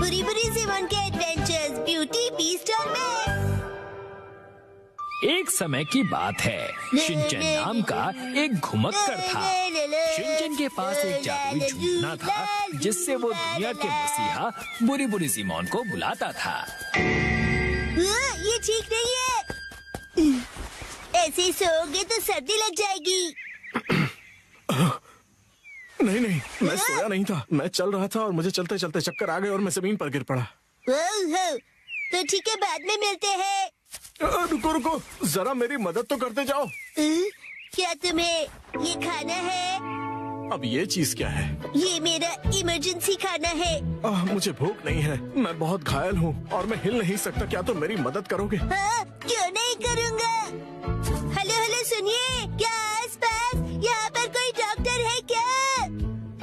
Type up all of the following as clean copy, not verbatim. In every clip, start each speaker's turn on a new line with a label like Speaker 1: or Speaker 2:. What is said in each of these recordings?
Speaker 1: बुरी बुरी सिमोन के एडवेंचर्स ब्यूटी बीस्ट और मैं।
Speaker 2: एक समय की बात है, शिनचैन नाम का एक घुमक्कड़ था। शिनचैन के पास एक जादुई झूठना था जिससे वो दुनिया के मसीहा बुरी बुरी सिमोन को बुलाता था।
Speaker 1: ये ठीक नहीं है, ऐसे ही सोओगे तो सर्दी लग जाएगी।
Speaker 3: नहीं नहीं, मैं सोया नहीं था, मैं चल रहा था और मुझे चलते चलते चक्कर आ गए और मैं जमीन पर गिर पड़ा।
Speaker 1: तो ठीक है, बाद में मिलते हैं।
Speaker 3: रुको रुको, जरा मेरी मदद तो करते जाओ।
Speaker 1: क्या तुम्हें ये खाना है?
Speaker 3: अब ये चीज क्या है?
Speaker 1: ये मेरा इमरजेंसी खाना है।
Speaker 3: मुझे भूख नहीं है, मैं बहुत घायल हूँ और मैं हिल नहीं सकता। क्या तुम मेरी मदद करोगे?
Speaker 1: क्यों नहीं करूँगा। हेलो हेलो, सुनिए, क्या आसपास यहाँ पर कोई डॉक्टर है क्या?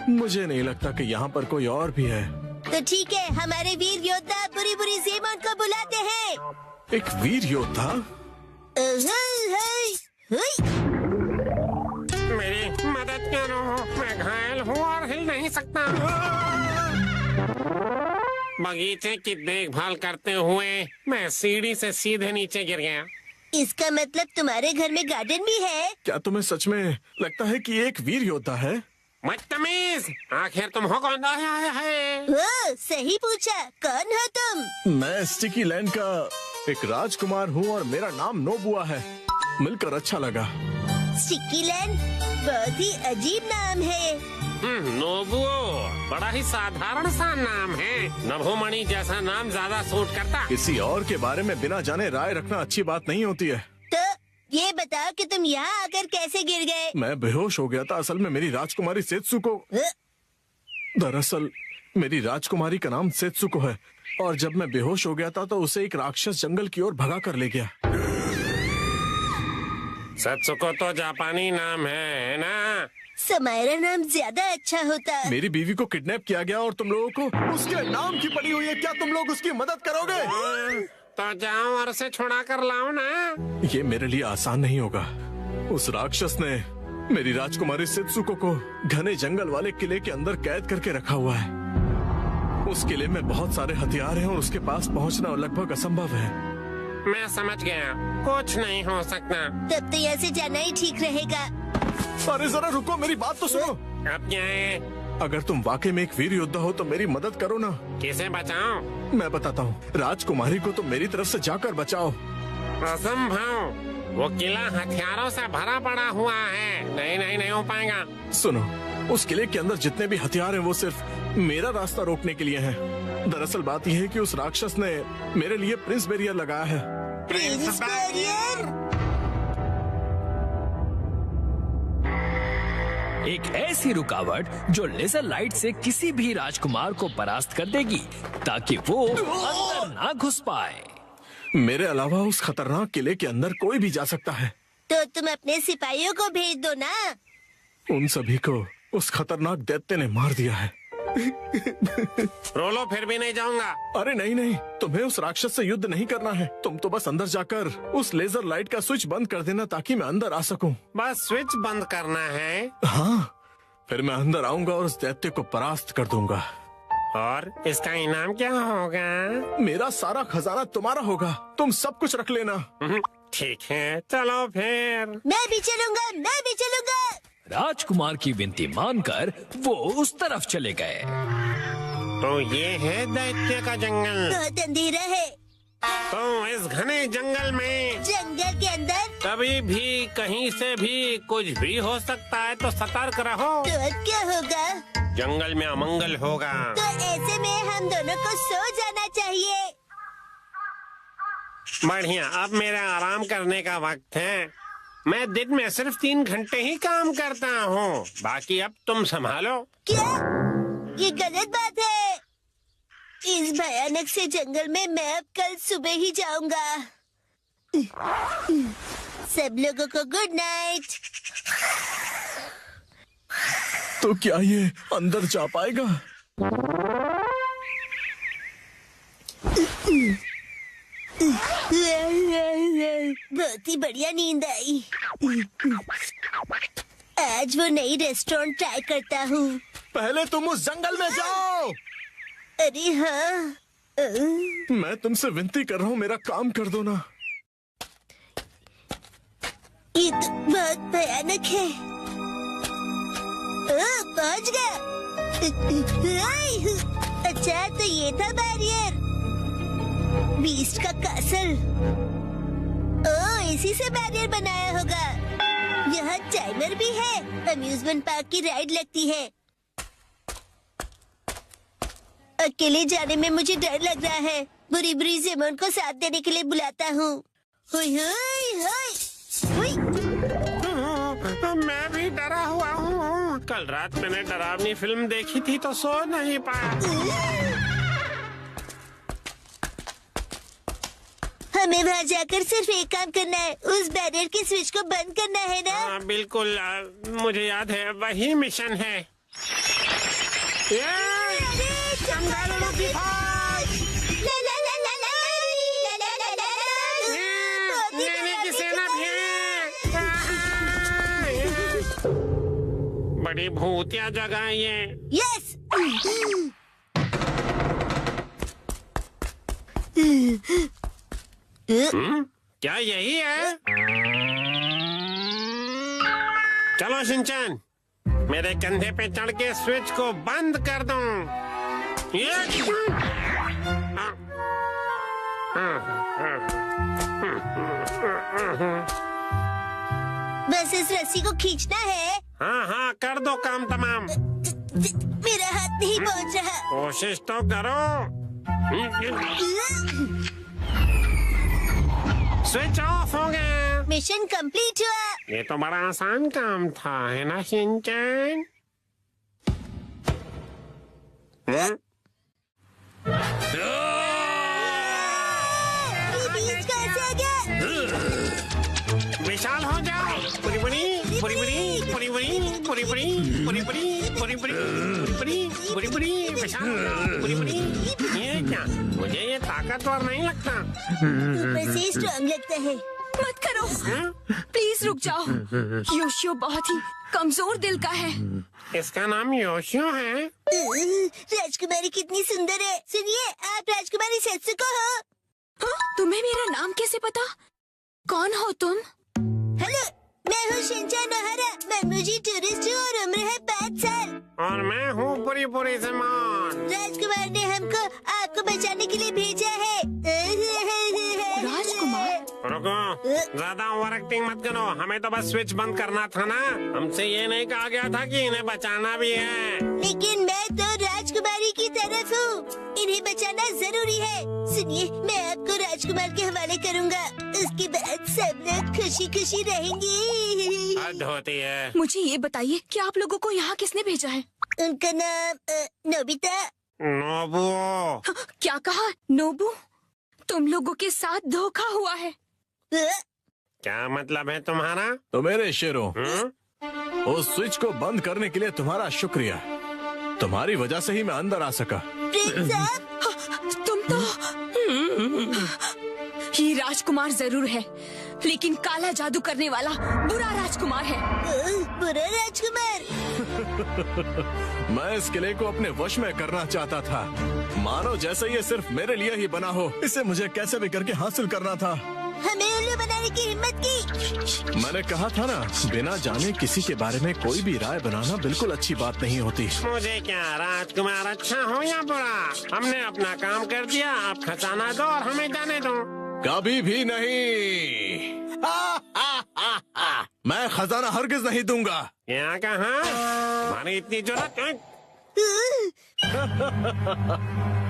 Speaker 3: मुझे नहीं लगता कि यहाँ पर कोई और भी है।
Speaker 1: तो ठीक है, हमारे वीर योद्धा बुरी बुरी सिमोन को बुलाते हैं।
Speaker 3: एक वीर योद्धा?
Speaker 4: मेरी मदद करो, मैं घायल हूँ और हिल नहीं सकता। बगीचे की देखभाल करते हुए मैं सीढ़ी से सीधे नीचे गिर गया।
Speaker 1: इसका मतलब तुम्हारे घर में गार्डन भी है?
Speaker 3: क्या तुम्हें सच में लगता है कि एक वीर योद्धा है?
Speaker 4: बदतमीज, आखिर तुम हो कौन? आया है?
Speaker 1: सही पूछा, कौन हो तुम?
Speaker 3: मैं स्टिकी लैंड का एक राजकुमार हूँ और मेरा नाम नोबुआ है। मिलकर अच्छा लगा।
Speaker 1: स्टिकी लैंड बहुत ही अजीब नाम है।
Speaker 4: नोबुओ बड़ा ही साधारण सा नाम है। नभोमणि जैसा नाम ज्यादा सूट करता।
Speaker 3: किसी और के बारे में बिना जाने राय रखना अच्छी बात नहीं होती है।
Speaker 1: तो ये बताओ कि तुम यहाँ आकर कैसे गिर गए?
Speaker 3: मैं बेहोश हो गया था। असल में मेरी राजकुमारी सेत्सुको, दरअसल मेरी राजकुमारी का नाम सेत्सुको है और जब मैं बेहोश हो गया था तो उसे एक राक्षस जंगल की ओर भगा कर ले गया।
Speaker 4: सेत्सुको तो जापानी नाम है ना?
Speaker 1: समायरा नाम ज्यादा अच्छा होता।
Speaker 3: मेरी बीवी को किडनैप किया गया और तुम लोगों को उसके नाम की पड़ी हुई है। क्या तुम लोग उसकी मदद करोगे?
Speaker 4: तो जाओ और उसे छुड़ा कर लाओ ना।
Speaker 3: ये मेरे लिए आसान नहीं होगा। उस राक्षस ने मेरी राजकुमारी सेत्सुको को घने जंगल वाले किले के अंदर कैद करके रखा हुआ है। उस किले में बहुत सारे हथियार हैं और उसके पास पहुंचना लगभग असंभव है।
Speaker 4: मैं समझ गया, कुछ नहीं हो सकता।
Speaker 1: तब तो यहाँ से जाना ही ठीक रहेगा।
Speaker 3: अरे जरा रुको, मेरी बात तो सुनो।
Speaker 4: अब क्या है?
Speaker 3: अगर तुम वाकई में एक वीर योद्धा हो तो मेरी मदद करो ना।
Speaker 4: किसे बचाओ?
Speaker 3: मैं बताता हूँ, राजकुमारी को तो मेरी तरफ से जाकर बचाओ।
Speaker 4: असंभव, वो किला हथियारों से भरा पड़ा हुआ है। नहीं नहीं नहीं हो पाएगा।
Speaker 3: सुनो, उस किले के अंदर जितने भी हथियार हैं वो सिर्फ मेरा रास्ता रोकने के लिए हैं। दरअसल बात यह है कि उस राक्षस ने मेरे लिए प्रिंस बैरियर लगाया है।
Speaker 1: Prince barrier?
Speaker 2: एक ऐसी रुकावट जो लेजर लाइट से किसी भी राजकुमार को परास्त कर देगी ताकि वो अंदर ना घुस पाए।
Speaker 3: मेरे अलावा उस खतरनाक किले के अंदर कोई भी जा सकता है।
Speaker 1: तो तुम अपने सिपाहियों को भेज दो ना।
Speaker 3: उन सभी को उस खतरनाक दैत्य ने मार दिया है।
Speaker 4: रोलो, फिर भी नहीं जाऊंगा।
Speaker 3: अरे नहीं नहीं, तुम्हें उस राक्षस से युद्ध नहीं करना है। तुम तो बस अंदर जाकर उस लेजर लाइट का स्विच बंद कर देना ताकि मैं अंदर आ सकूं।
Speaker 4: बस स्विच बंद करना है?
Speaker 3: हाँ, फिर मैं अंदर आऊंगा और उस दैत्य को परास्त कर दूंगा।
Speaker 4: और इसका इनाम क्या होगा?
Speaker 3: मेरा सारा खजाना तुम्हारा होगा, तुम सब कुछ रख लेना।
Speaker 4: ठीक है, चलो फिर।
Speaker 1: मैं भी चलूंगा, मैं भी चलूंगा।
Speaker 2: राजकुमार की विनती मानकर वो उस तरफ चले गए।
Speaker 4: तो ये है दैत्य का जंगल।
Speaker 1: बहुत अंधेरा है।
Speaker 4: तो इस घने जंगल में,
Speaker 1: जंगल के अंदर
Speaker 4: कभी भी कहीं से भी कुछ भी हो सकता है, तो सतर्क रहो।
Speaker 1: तो अब क्या होगा?
Speaker 4: जंगल में अमंगल होगा।
Speaker 1: तो ऐसे में हम दोनों को सो जाना चाहिए।
Speaker 4: बढ़िया, अब मेरा आराम करने का वक्त है। मैं दिन में सिर्फ 3 घंटे ही काम करता हूँ, बाकी अब तुम संभालो।
Speaker 1: क्या? ये गलत बात है। इस भयानक से जंगल में मैं अब कल सुबह ही जाऊंगा। सब लोगों को गुड नाइट।
Speaker 3: तो क्या ये अंदर जा पाएगा?
Speaker 1: बहुत ही बढ़िया नींद आई। आज वो नई रेस्टोरेंट ट्राई करता हूँ।
Speaker 3: पहले तुम उस जंगल में जाओ।
Speaker 1: अरे हाँ।
Speaker 3: मैं तुमसे विनती कर रहा हूँ, मेरा काम कर दो ना।
Speaker 1: ये तो बहुत भयानक है। पहुंच गया। अच्छा तो ये था बैरियर, बीस्ट का कासल। इसी से बैरियर बनाया होगा। यहाँ टाइमर भी है। अम्यूजमेंट पार्क की राइड लगती है। अकेले जाने में मुझे डर लग रहा है। बुरी बुरी जिमोन को साथ देने के लिए बुलाता हूँ। हुई हुई हुई।
Speaker 4: मैं भी डरा हुआ हूँ। कल रात मैंने डरावनी फिल्म देखी थी तो सो नहीं पाया।
Speaker 1: हमें वहाँ जाकर सिर्फ एक काम करना है, उस बैरियर के स्विच को बंद करना है ना?
Speaker 4: हाँ बिल्कुल, मुझे याद है, वही मिशन है। चंगालों की फौज! लेने की सेना भी है। बड़ी भूतिया जगह है ये।
Speaker 1: यस।
Speaker 4: क्या यही है? चलो शिनचैन, मेरे कंधे पे चढ़ के स्विच को बंद कर दो।
Speaker 1: बस इस रस्सी को खींचना है।
Speaker 4: हाँ हाँ, कर दो काम तमाम।
Speaker 1: मेरा हाथ नहीं पहुंच रहा।
Speaker 4: कोशिश तो करो। स्विच ऑफ हो गया।
Speaker 1: मिशन कंप्लीट हुआ।
Speaker 4: ये तो बड़ा आसान काम था, है ना शिनचैन?
Speaker 1: बीच कैसे आ गया?
Speaker 4: विशाल हो जाओ। पुरी पुरी पुरी पुरी पुरी पुरी पुरी पुरी पुरी पुरी पुरी पुरी पुरी पुरी विशाल पुरी पुरी। ये क्या, मुझे ये ताकतवर नहीं लगता।
Speaker 1: ऊपर से स्ट्रॉन्ग लगता है।
Speaker 5: मत करो, प्लीज रुक जाओ। योशियो बहुत ही कमजोर दिल का है।
Speaker 4: इसका नाम योशियो है।
Speaker 1: राजकुमारी कितनी सुंदर है। सुनिए, आप राजकुमारी सेत्सुको हो?
Speaker 5: हाँ? तुम्हें मेरा नाम कैसे पता? कौन हो तुम?
Speaker 1: हेलो, मैं हूँ शिनचैन ओहारा। मनमुजी टूरिस्ट हूँ और उम्र है 5 साल।
Speaker 4: और मैं हूँ पुरी पुरी ज़मान।
Speaker 1: राजकुमार ने हमको आपको बचाने के लिए भेजा है।
Speaker 5: राजकुमार?
Speaker 4: रुको, ज्यादा ओवर एक्टिंग मत करो। हमें तो बस स्विच बंद करना था ना। हमसे ये नहीं कहा गया था कि इन्हें बचाना भी है।
Speaker 1: लेकिन मैं तो राजकुमारी की तरफ हूँ। इन्हें बचाना जरूरी है। सुनिए, मैं आपको राजकुमार के हवाले करूँगा। उसके बाद सब लोग खुशी खुशी रहेंगे।
Speaker 4: हद होती है।
Speaker 5: मुझे ये बताइए कि आप लोगों को यहाँ किसने भेजा है?
Speaker 1: उनका नाम नोबिता।
Speaker 4: नोबुओ।
Speaker 5: क्या कहा? नोबू? तुम लोगों के साथ धोखा हुआ है।
Speaker 4: क्या मतलब है तुम्हारा?
Speaker 3: तो मेरे शेरों, उस स्विच को बंद करने के लिए तुम्हारा शुक्रिया। तुम्हारी वजह से ही मैं अंदर आ सका।
Speaker 1: प्रिंस साहब,
Speaker 5: तुम तो ये राजकुमार जरूर है, लेकिन काला जादू करने वाला बुरा राजकुमार है।
Speaker 1: बुरा राजकुमार?
Speaker 3: मैं इस किले को अपने वश में करना चाहता था। मानो जैसे ये सिर्फ मेरे लिए ही बना हो। इसे मुझे कैसे भी करके हासिल करना था।
Speaker 1: हमें उल्लू बनाने की हिम्मत की।
Speaker 3: मैंने कहा था ना, बिना जाने किसी के बारे में कोई भी राय बनाना बिल्कुल अच्छी बात नहीं होती।
Speaker 4: मुझे क्या, राजकुमार अच्छा हो या बुरा, हमने अपना काम कर दिया। आप खजाना दो और हमें जाने दो।
Speaker 3: कभी भी नहीं। मैं खजाना हरगिज नहीं दूंगा।
Speaker 4: क्या कहा? हमारी इतनी जरूरत?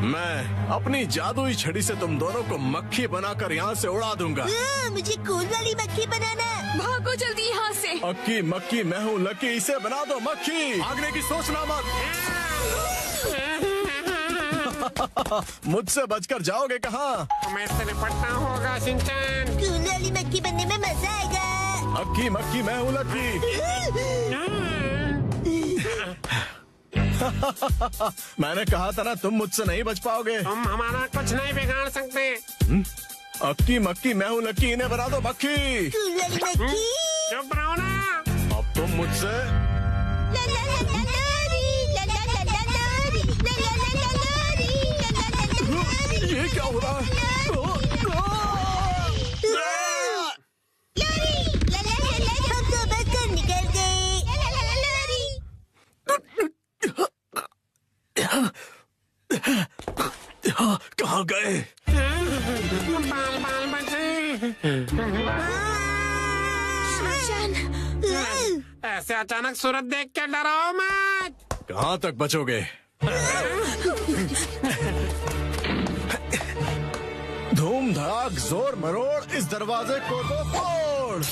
Speaker 3: मैं अपनी जादुई छड़ी से तुम दोनों को मक्खी बनाकर यहाँ से उड़ा दूंगा।
Speaker 1: मुझे कूल वाली मक्खी बनाना।
Speaker 5: भागो जल्दी यहाँ से।
Speaker 3: अक्की मक्की मैं हूँ लकी, इसे बना दो मक्खी। भागने की सोचना मत। मुझसे बचकर जाओगे कहाँ?
Speaker 4: हमें इससे निपटना होगा शिनचैन।
Speaker 1: कूल वाली मक्खी बनने में मजा आएगा।
Speaker 3: अक्की मक्की मैं हूँ लकी। मैंने कहा था ना, तुम मुझसे नहीं बच पाओगे।
Speaker 4: तुम हमारा कुछ नहीं बिगाड़ सकते।
Speaker 3: अक्की मक्की मैं हूँ लकी, इन्हें बना दो मक्खी।
Speaker 1: कूल वाली मक्खी।
Speaker 4: चुप रहो ना।
Speaker 3: अब तुम मुझसे ये क्या हो रहा है?
Speaker 1: हम तो बचकर निकल गए।
Speaker 3: कहाँ गए?
Speaker 4: बाल बाल बचे। ऐसे अचानक सूरत देख के डरो मत।
Speaker 3: कहाँ तक बचोगे? धूम धड़ाक जोर मरोड़, इस दरवाजे को तो तोड़।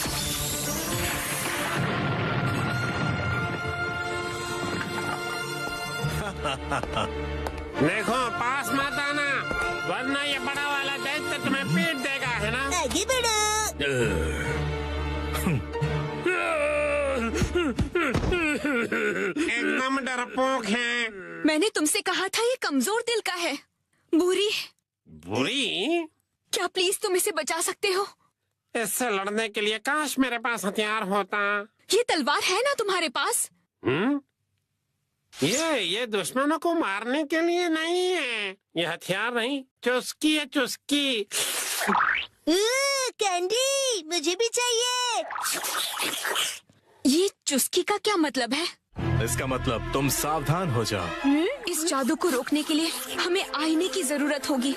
Speaker 4: देखो पास मत आना, वरना ये बड़ा वाला दैत्य तुम्हें पीट देगा, है ना?
Speaker 1: आगे बढ़ो।
Speaker 4: एकदम डरपोक है।
Speaker 5: मैंने तुमसे कहा था ये कमजोर दिल का है। बुरी,
Speaker 4: बुरी?
Speaker 5: क्या प्लीज तुम इसे बचा सकते हो?
Speaker 4: इससे लड़ने के लिए काश मेरे पास हथियार होता।
Speaker 5: ये तलवार है ना तुम्हारे पास?
Speaker 4: ये दुश्मनों को मारने के लिए नहीं है। ये हथियार नहीं, चुस्की है, चुस्की।
Speaker 1: कैंडी, मुझे भी चाहिए।
Speaker 5: ये चुस्की का क्या मतलब है?
Speaker 3: इसका मतलब तुम सावधान हो जाओ।
Speaker 5: इस जादू को रोकने के लिए हमें आईने की जरूरत होगी।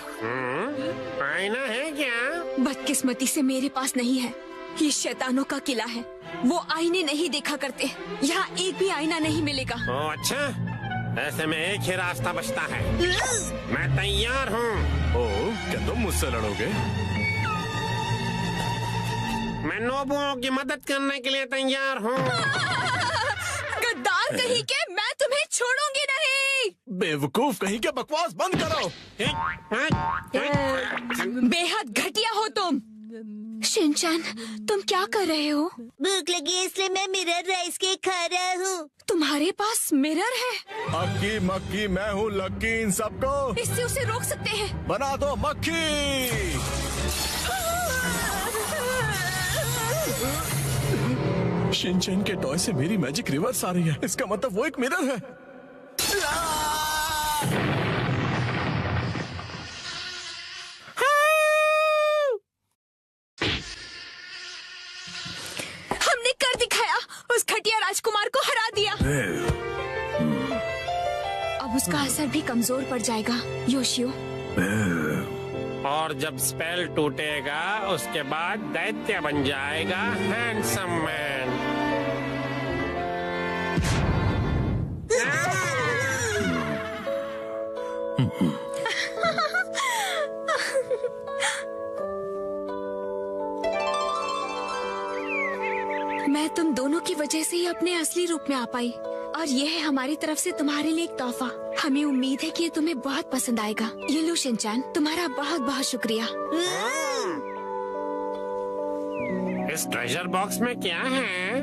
Speaker 4: आईना है क्या?
Speaker 5: बदकिस्मती से मेरे पास नहीं है। ये शैतानों का किला है, वो आईने नहीं देखा करते। यहाँ एक भी आईना नहीं मिलेगा।
Speaker 4: ओ अच्छा, ऐसे में एक ही रास्ता बचता है। मैं तैयार हूँ।
Speaker 3: ओ, क्या तुम मुझसे लड़ोगे?
Speaker 4: मैं नोबुओं की मदद करने के लिए तैयार हूँ।
Speaker 5: गद्दार कहीं के, मैं तुम्हें छोड़ूंगी नहीं।
Speaker 3: बेवकूफ कहीं के, बकवास बंद करो।
Speaker 5: बेहद घटिया हो तुम। शिनचैन, तुम क्या कर रहे हो?
Speaker 1: भूख लगी है इसलिए मैं मिरर राइस केक खा रहा हूँ।
Speaker 5: तुम्हारे पास मिरर है?
Speaker 3: अक्की मक्की मैं हूँ लक्की इन सबको।
Speaker 5: इससे उसे रोक सकते हैं।
Speaker 3: बना दो मक्खी। शिनचैन के टॉय से मेरी मैजिक रिवर्स आ रही है। इसका मतलब वो एक मिरर है।
Speaker 5: हमने कर दिखाया, उस घटिया राजकुमार को हरा दिया। अब उसका असर भी कमजोर पड़ जाएगा, योशियो।
Speaker 4: और जब स्पेल टूटेगा उसके बाद दैत्य बन जाएगा हैंडसम मैन।
Speaker 5: मैं तुम दोनों की वजह से ही अपने असली रूप में आ पाई, और ये है हमारी तरफ से तुम्हारे लिए एक तोहफा। हमें उम्मीद है कि ये तुम्हें बहुत पसंद आएगा। ये लो शिनचैन, तुम्हारा बहुत बहुत शुक्रिया।
Speaker 4: इस ट्रेजर बॉक्स में क्या है?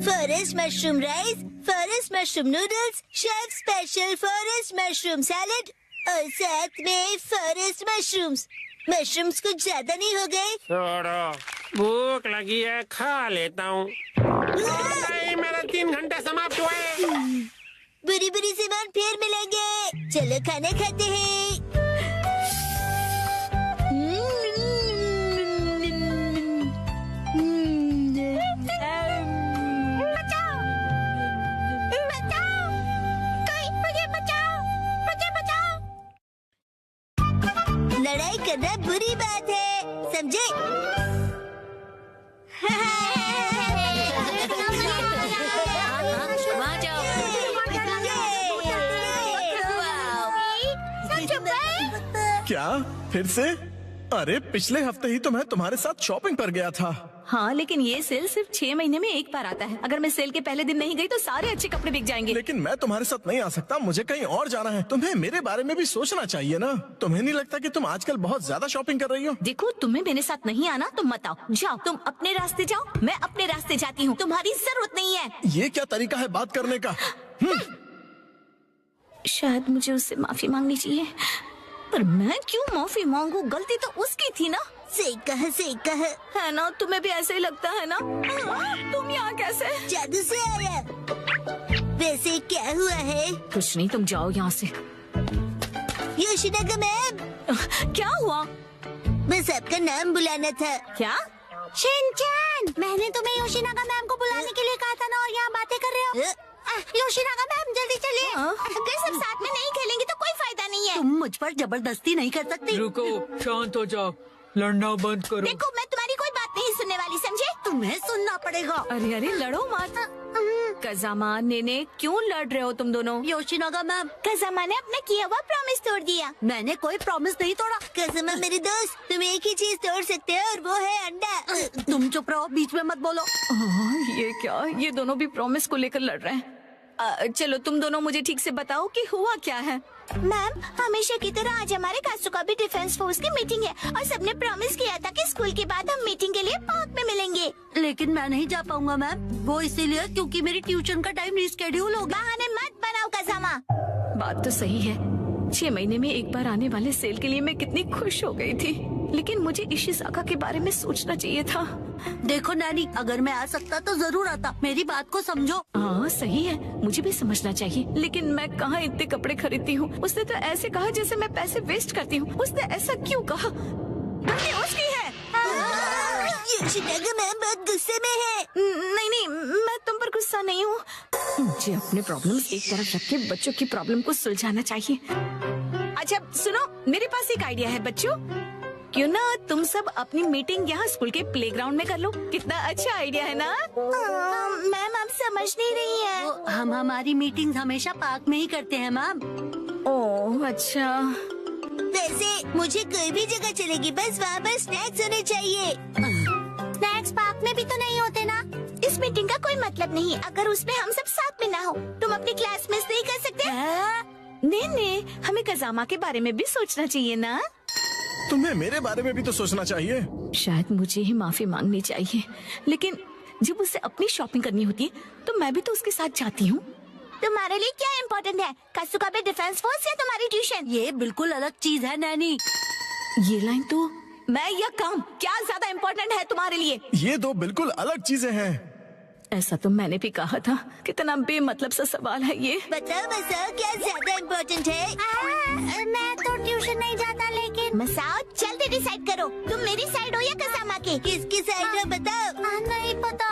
Speaker 1: Forest mushroom rice, forest mushroom noodles, chef special forest mushroom salad और साथ में फॉरेस्ट मशरूम्स। मशरूम्स कुछ ज्यादा नहीं हो गए?
Speaker 4: छोड़ो, भूख लगी है, खा लेता हूँ। मेरे 3 घंटे समाप्त हुए।
Speaker 1: बुरी बुरी सामान फिर मिलेंगे। चलो खाना खाते हैं। बचाओ! बचाओ! कोई मुझे बचाओ! मुझे बचाओ! लड़ाई करना बुरी बात है, समझे?
Speaker 3: क्या फिर से? अरे पिछले हफ्ते ही तो मैं तुम्हारे साथ शॉपिंग पर गया था।
Speaker 6: हाँ, लेकिन ये सेल सिर्फ 6 महीने में एक बार आता है। अगर मैं सेल के पहले दिन नहीं गई तो सारे अच्छे कपड़े बिक जाएंगे।
Speaker 3: लेकिन मैं तुम्हारे साथ नहीं आ सकता, मुझे कहीं और जाना है। तुम्हें मेरे बारे में भी सोचना चाहिए ना। तुम्हें नहीं लगता कि तुम आजकल बहुत ज्यादा शॉपिंग कर रही हो?
Speaker 6: देखो, तुम्हें मेरे साथ नहीं आना तो मत आओ। जाओ, तुम अपने रास्ते जाओ, मैं अपने रास्ते जाती हूँ। तुम्हारी जरूरत नहीं है।
Speaker 3: ये क्या तरीका है बात करने का?
Speaker 6: शायद मुझे उससे माफी मांगनी चाहिए, पर मैं क्यों माफी मांगू? गलती तो उसकी थी ना।
Speaker 1: सही कहा, सही कहा।
Speaker 6: है ना? तुम्हें भी ऐसे ही लगता है ना? तुम यहाँ कैसे?
Speaker 1: जादू से आया। वैसे क्या हुआ है?
Speaker 6: कुछ नहीं, तुम जाओ यहाँ से।
Speaker 1: योशिनागा मैम,
Speaker 6: क्या हुआ? हुआ?
Speaker 1: बस आपका नाम बुलाना था।
Speaker 6: क्या?
Speaker 1: शिनचैन, मैंने तुम्हें योशिनागा मैम को बुलाने के लिए कहा था ना, और यहाँ बातें कर रहे हो। योशिनागा मैम जल्दी चलिए।
Speaker 6: अगर सब साथ में नहीं खेलेंगे तो कोई फायदा नहीं है।
Speaker 1: तुम मुझ पर जबरदस्ती नहीं कर सकती।
Speaker 2: रुको, शांत हो जाओ, लड़ना बंद करो।
Speaker 6: देखो, मैं तुम्हारी कोई बात नहीं सुनने वाली, समझे?
Speaker 1: तुम्हें सुनना पड़ेगा।
Speaker 6: अरे अरे, लड़ो मत। कज़ामा, नेने, क्यों लड़ रहे हो तुम दोनों?
Speaker 1: योशिनागा मैम,
Speaker 6: कज़ामा ने अपना किया हुआ प्रॉमिस तोड़ दिया।
Speaker 1: मैंने कोई प्रॉमिस नहीं तोड़ा। कज़ामा मेरे दोस्त, तुम एक ही चीज तोड़ सकते हो और वो है अंडा। तुम चुप रहो, बीच में मत बोलो।
Speaker 6: ये क्या? ये दोनों भी प्रॉमिस को लेकर लड़ रहे हैं। चलो तुम दोनों मुझे ठीक से बताओ कि हुआ क्या है। मैम, हमेशा की तरह आज हमारे कासुका भी डिफेंस फोर्स की मीटिंग है और सबने प्रॉमिस किया था कि स्कूल के बाद हम मीटिंग के लिए पार्क में मिलेंगे।
Speaker 1: लेकिन मैं नहीं जा पाऊंगा मैम, वो इसीलिए क्योंकि मेरी ट्यूशन का टाइम रिस्केड्यूल हो गया।
Speaker 6: बहाने मत बनाओ कज़ामा। बात तो सही है, 6 महीने में एक बार आने वाले सेल के लिए मैं कितनी खुश हो गई थी, लेकिन मुझे इशिसाका के बारे में सोचना चाहिए था।
Speaker 1: देखो नैनी, अगर मैं आ सकता तो जरूर आता, मेरी बात को समझो।
Speaker 6: हाँ सही है, मुझे भी समझना चाहिए, लेकिन मैं कहाँ इतने कपड़े खरीदती हूँ। उसने तो ऐसे कहा जैसे मैं पैसे वेस्ट करती हूँ। उसने ऐसा क्यों कहा? उसकी है।
Speaker 1: योशिनागा मैम बहुत गुस्से में है।
Speaker 6: नहीं नहीं, मैं तुम पर गुस्सा नहीं हूँ। मुझे अपने प्रॉब्लम्स एक तरफ रख के बच्चों की प्रॉब्लम को सुलझाना चाहिए। अच्छा सुनो, मेरे पास एक आइडिया है बच्चों। क्यों ना तुम सब अपनी मीटिंग यहाँ स्कूल के प्लेग्राउंड में कर लो? कितना अच्छा आइडिया है ना? मैम आप समझ नहीं रही है।
Speaker 1: हम हमारी मीटिंग हमेशा पार्क में ही करते हैं मैम।
Speaker 6: ओह अच्छा।
Speaker 1: वैसे मुझे कोई भी जगह चलेगी, बस वहाँ पर स्नैक्स होने चाहिए। स्नैक्स पार्क में भी तो नहीं होते ना?
Speaker 6: इस मीटिंग का कोई मतलब नहीं अगर उसमें हम सब साथ में ना हो। तुम अपनी क्लास मिस नहीं कर सकते? नहीं, हमें कज़ामा के बारे में भी सोचना चाहिए ना।
Speaker 3: तुम्हें मेरे बारे में भी तो सोचना चाहिए।
Speaker 6: शायद मुझे ही माफी मांगनी चाहिए, लेकिन जब उसे अपनी शॉपिंग करनी होती है तो मैं भी तो उसके साथ जाती हूँ। तुम्हारे लिए क्या इम्पोर्टेंट है, कासुका बे डिफेंस फोर्स या तुम्हारी ट्यूशन?
Speaker 1: ये बिल्कुल अलग चीज है नैनी।
Speaker 6: ये लाइन तो मैं या काम क्या ज्यादा इम्पोर्टेंट है तुम्हारे लिए?
Speaker 3: ये दो बिल्कुल अलग चीजें हैं।
Speaker 6: ऐसा तो मैंने भी कहा था। कितना बेमतलब सा सवाल है ये।
Speaker 1: बताओ मसाओ, क्या ज्यादा इम्पोर्टेंट है? मैं तो ट्यूशन नहीं जाता, लेकिन
Speaker 6: मसाओ जल्दी डिसाइड करो, तुम मेरी साइड हो या कज़ामा के?
Speaker 1: किसकी साइड हो बताओ। नहीं पता।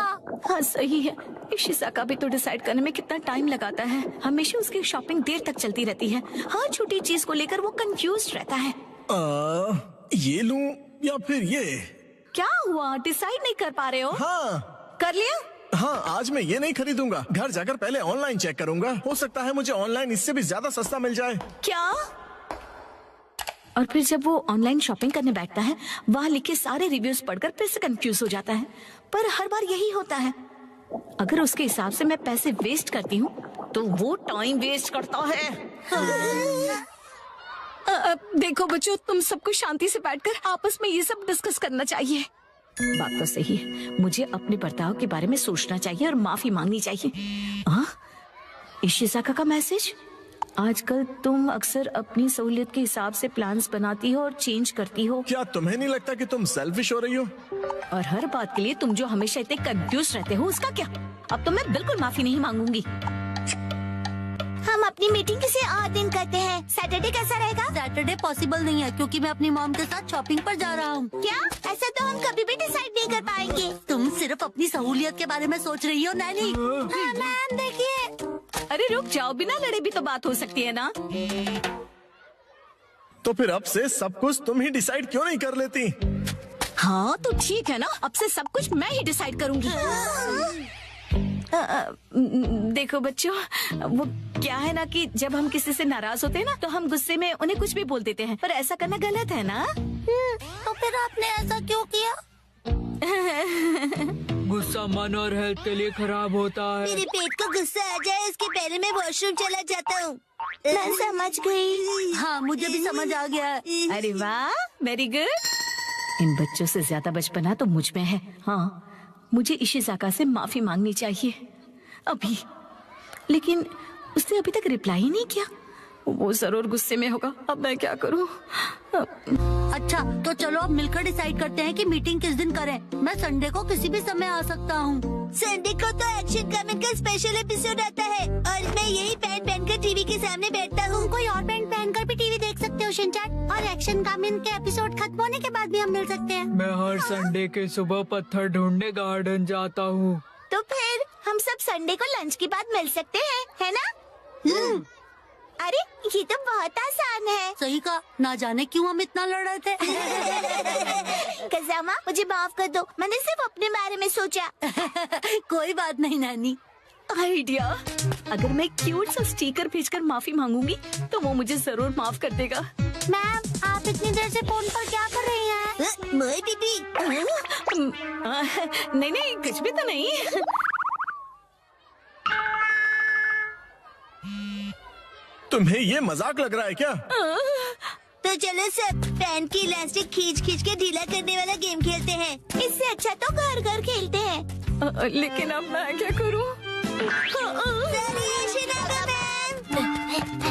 Speaker 6: हाँ सही है, इशिसाका भी तो डिसाइड करने में कितना टाइम लगाता है। हमेशा उसकी शॉपिंग देर तक चलती रहती है। हर छोटी चीज को लेकर वो कंफ्यूज रहता है।
Speaker 3: ये लूं या फिर ये?
Speaker 6: क्या हुआ, डिसाइड नहीं कर पा रहे हो?
Speaker 3: हाँ
Speaker 6: कर लिया?
Speaker 3: हाँ, आज मैं ये नहीं खरीदूंगा। घर जाकर पहले ऑनलाइन चेक करूंगा। हो सकता है मुझे ऑनलाइन इससे भी ज्यादा सस्ता मिल जाए।
Speaker 6: क्या? और फिर जब वो ऑनलाइन शॉपिंग करने बैठता है, वहाँ लिखे सारे रिव्यूज पढ़कर फिर से कंफ्यूज हो जाता है। पर हर बार यही होता है। अगर उसके हिसाब से मैं पैसे वेस्ट करती हूँ तो वो टाइम वेस्ट करता है। देखो बच्चों, तुम सबको शांति से बैठकर आपस में ये सब डिस्कस करना चाहिए। बात तो सही है, मुझे अपने बर्ताव के बारे में सोचना चाहिए और माफी मांगनी चाहिए। इशिसाका का मैसेज। आजकल तुम अक्सर अपनी सहूलियत के हिसाब से प्लान्स बनाती हो और चेंज करती हो।
Speaker 3: क्या तुम्हें नहीं लगता कि तुम सेल्फिश हो रही हो?
Speaker 6: और हर बात के लिए तुम जो हमेशा इतने कंफ्यूज रहते हो, उसका क्या? अब तो मैं बिल्कुल माफी नहीं मांगूंगी। हम अपनी मीटिंग किसी और दिन करते हैं। सैटरडे कैसा रहेगा?
Speaker 1: सैटरडे पॉसिबल नहीं है क्योंकि मैं अपनी मॉम के साथ शॉपिंग पर जा रहा हूँ।
Speaker 6: क्या? ऐसा तो हम कभी भी डिसाइड नहीं कर पाएंगे।
Speaker 1: तुम सिर्फ अपनी सहूलियत के बारे में सोच रही हो नैनी। मैम देखिए।
Speaker 6: अरे रुक जाओ, बिना लड़े भी तो बात हो सकती है ना।
Speaker 3: तो फिर अब से सब कुछ तुम ही डिसाइड क्यों नहीं कर लेती?
Speaker 6: हाँ तो ठीक है ना, अब से सब कुछ मैं ही डिसाइड करूंगी। देखो बच्चों, वो क्या है ना कि जब हम किसी से नाराज होते हैं ना, तो हम गुस्से में उन्हें कुछ भी बोल देते हैं, पर ऐसा करना गलत है ना।
Speaker 1: तो फिर आपने ऐसा क्यों किया?
Speaker 2: गुस्सा मन और हेल्थ के लिए खराब होता है।
Speaker 1: मेरे पेट को गुस्सा आ जाए उसके पहले मैं वॉशरूम चला जाता हूँ।
Speaker 6: मैं समझ गई।
Speaker 1: हाँ, मुझे भी समझ आ गया।
Speaker 6: अरे वाह, वेरी गुड। इन बच्चों से ज्यादा बचपना तो मुझ में है। हाँ, मुझे इशिसाका से माफी मांगनी चाहिए अभी, लेकिन उसने अभी तक रिप्लाई ही नहीं किया। वो जरूर गुस्से में होगा। अब मैं क्या करूं?
Speaker 1: अच्छा तो चलो अब मिलकर डिसाइड करते हैं कि मीटिंग किस दिन करें। मैं संडे को किसी भी समय आ सकता हूँ। संडे को तो एक्शन कमेंट का स्पेशल एपिसोड आता है और मैं यही पैंट पहनकर टीवी के सामने बैठता हूँ। कोई और पैंट पहनकर भी टीवी देख सकते हो हो शिनचैन, और एक्शन कामिन के एपिसोड खत्म होने के बाद भी हम मिल सकते हैं।
Speaker 7: मैं हर संडे के सुबह पत्थर ढूंढने गार्डन जाता हूँ।
Speaker 6: तो फिर हम सब संडे को लंच के बाद मिल सकते हैं, है ना? अरे ये तो बहुत आसान है।
Speaker 1: सही कहा, ना जाने क्यों हम इतना लड़ रहे थे।
Speaker 6: कज़ामा, मुझे माफ कर दो, मैंने सिर्फ अपने बारे में सोचा।
Speaker 1: कोई बात नहीं नानी।
Speaker 6: आइडिया, अगर मैं क्यूट सा स्टिकर भेजकर माफी मांगूंगी तो वो मुझे जरूर माफ कर देगा।
Speaker 1: मैम, आप इतनी देर से फोन पर क्या कर रही हैं? मोई दीदी।
Speaker 6: नहीं नहीं, कुछ भी तो नहीं।
Speaker 3: तुम्हें ये मजाक लग रहा है क्या?
Speaker 1: तो चलो सब पैन की इलास्टिक खींच खींच के ढीला करने वाला गेम खेलते हैं।
Speaker 6: इससे अच्छा तो घर घर खेलते हैं। लेकिन अब मैं क्या करूं?
Speaker 1: सॉरी शिनागा मैम।